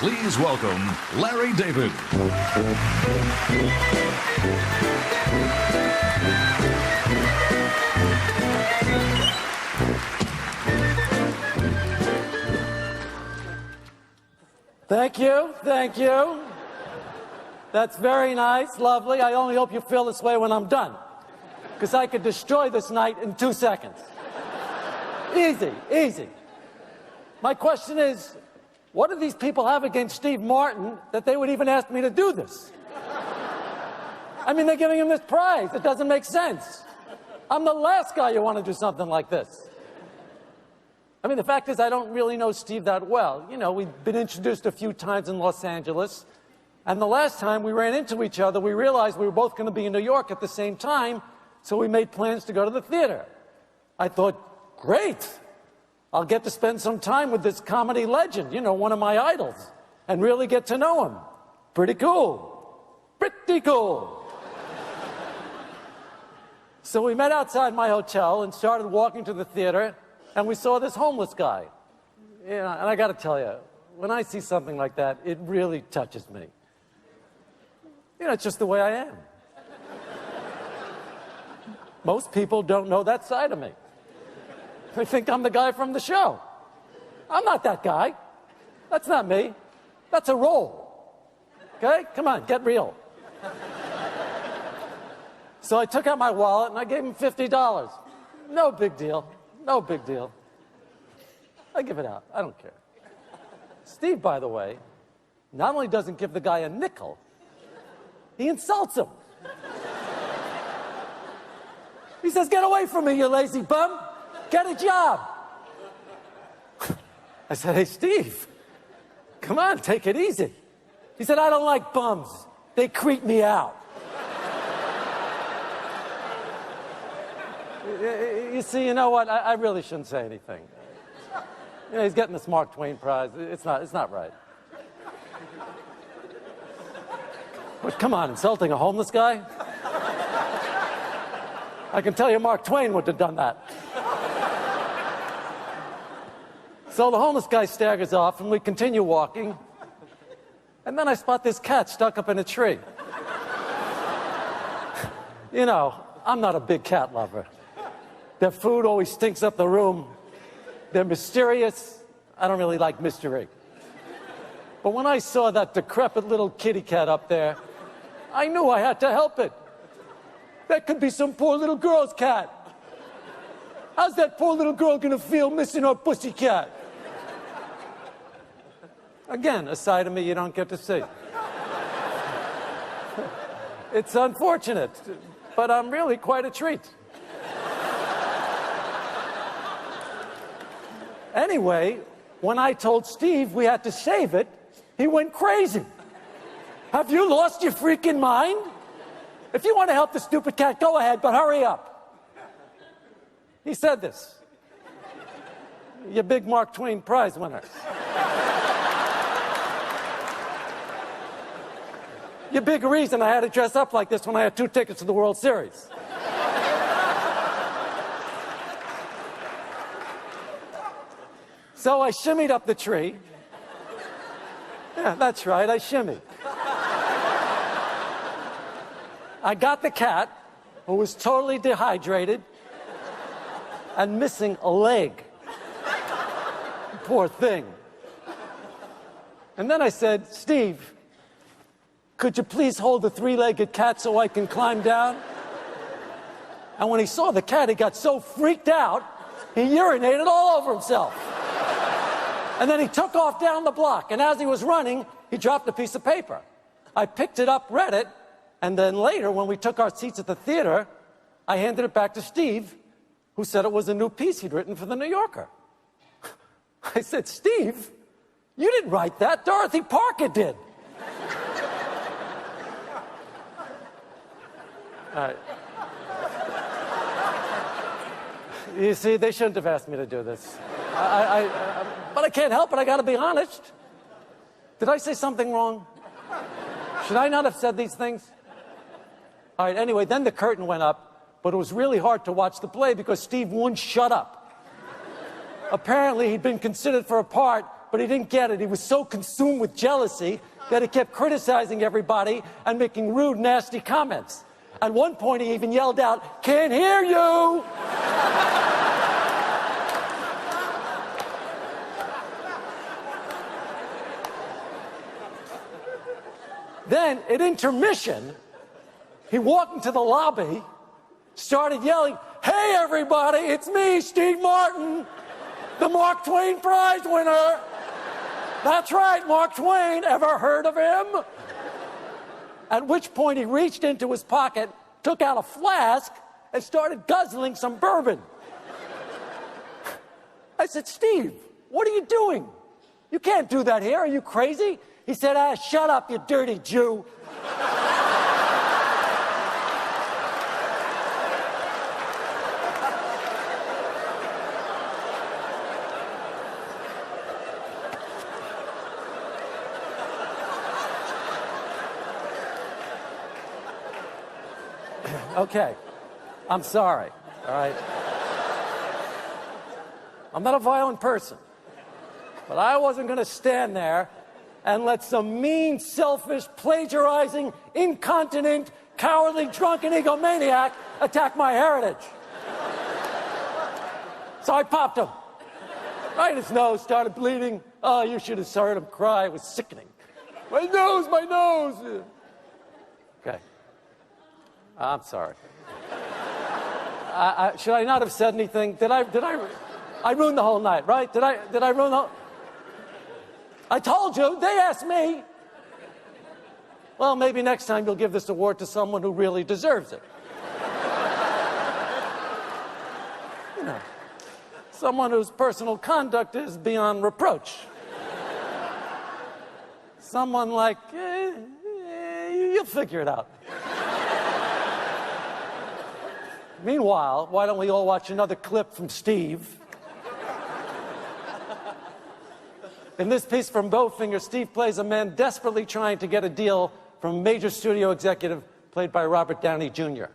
Please welcome Larry David. Thank you, thank you. That's very nice, lovely. I only hope you feel this way when I'm done, because I could destroy this night in 2 seconds. Easy, easy. My question is, what do these people have against Steve Martin that they would even ask me to do this? I mean, they're giving him this prize. It doesn't make sense. I'm the last guy you want to do something like this. I mean, the fact is I don't really know Steve that well. You know, we've been introduced a few times in Los Angeles, and the last time we ran into each other, we realized we were both going to be in New York at the same time, so we made plans to go to the theater. I thought, great. I'll get to spend some time with this comedy legend, you know, one of my idols, and really get to know him. Pretty cool. Pretty cool. So we met outside my hotel and started walking to the theater, and we saw this homeless guy. You know, and I got to tell you, when I see something like that, it really touches me. You know, it's just the way I am. Most people don't know that side of me. They think I'm the guy from the show. I'm not that guy. That's not me. That's a role. Okay? Come on, get real. So I took out my wallet and I gave him $50. No big deal. No big deal. I give it out. I don't care. Steve, by the way, not only doesn't give the guy a nickel, he insults him. He says, "Get away from me, you lazy bum. Get a job." I said, "Hey, Steve, come on, take it easy." He said, "I don't like bums. They creep me out." You see, you know what? I really shouldn't say anything. You know, he's getting this Mark Twain prize. It's not right. But come on, insulting a homeless guy? I can tell you Mark Twain would have done that. So the homeless guy staggers off, and we continue walking. And then I spot this cat stuck up in a tree. You know, I'm not a big cat lover. Their food always stinks up the room. They're mysterious. I don't really like mystery. But when I saw that decrepit little kitty cat up there, I knew I had to help it. That could be some poor little girl's cat. How's that poor little girl gonna feel missing her pussy cat? Again, a side of me you don't get to see. It's unfortunate, but I'm really quite a treat. Anyway, when I told Steve we had to save it, he went crazy. Have you lost your freaking mind? If you want to help the stupid cat, go ahead, but hurry up. He said this. You big Mark Twain prize winner. Your big reason I had to dress up like this when I had 2 tickets to the World Series. So I shimmied up the tree. Yeah, that's right, I shimmied. I got the cat, who was totally dehydrated and missing a leg. Poor thing. And then I said, "Steve, could you please hold the 3-legged cat so I can climb down?" And when he saw the cat, he got so freaked out, he urinated all over himself. And then he took off down the block, and as he was running, he dropped a piece of paper. I picked it up, read it, and then later, when we took our seats at the theater, I handed it back to Steve, who said it was a new piece he'd written for the New Yorker. I said, "Steve, you didn't write that. Dorothy Parker did." All right. You see, they shouldn't have asked me to do this. But I can't help it. I got to be honest. Did I say something wrong? Should I not have said these things? All right, anyway, then the curtain went up, but it was really hard to watch the play because Steve wouldn't shut up. Apparently, he'd been considered for a part but he didn't get it. He was so consumed with jealousy that he kept criticizing everybody and making rude, nasty comments. At one point, he even yelled out, "Can't hear you!" Then, at intermission, he walked into the lobby, started yelling, "Hey, everybody, it's me, Steve Martin, the Mark Twain Prize winner." That's right, Mark Twain. Ever heard of him? At which point he reached into his pocket, took out a flask, and started guzzling some bourbon. I said, "Steve, what are you doing? You can't do that here. Are you crazy?" He said, "Ah, shut up, you dirty Jew." Okay, I'm sorry, all right? I'm not a violent person, but I wasn't going to stand there and let some mean, selfish, plagiarizing, incontinent, cowardly, drunken egomaniac attack my heritage. So I popped him. Right in his nose, started bleeding. Oh, you should have heard him cry. It was sickening. My nose, my nose. Okay. I'm sorry. Should I not have said anything? I ruined the whole night, right? Did I ruin the whole... I told you, they asked me. Well, maybe next time you'll give this award to someone who really deserves it. You know, someone whose personal conduct is beyond reproach. Someone like, you'll figure it out. Meanwhile, why don't we all watch another clip from Steve? In this piece from Bowfinger, Steve plays a man desperately trying to get a deal from a major studio executive played by Robert Downey Jr.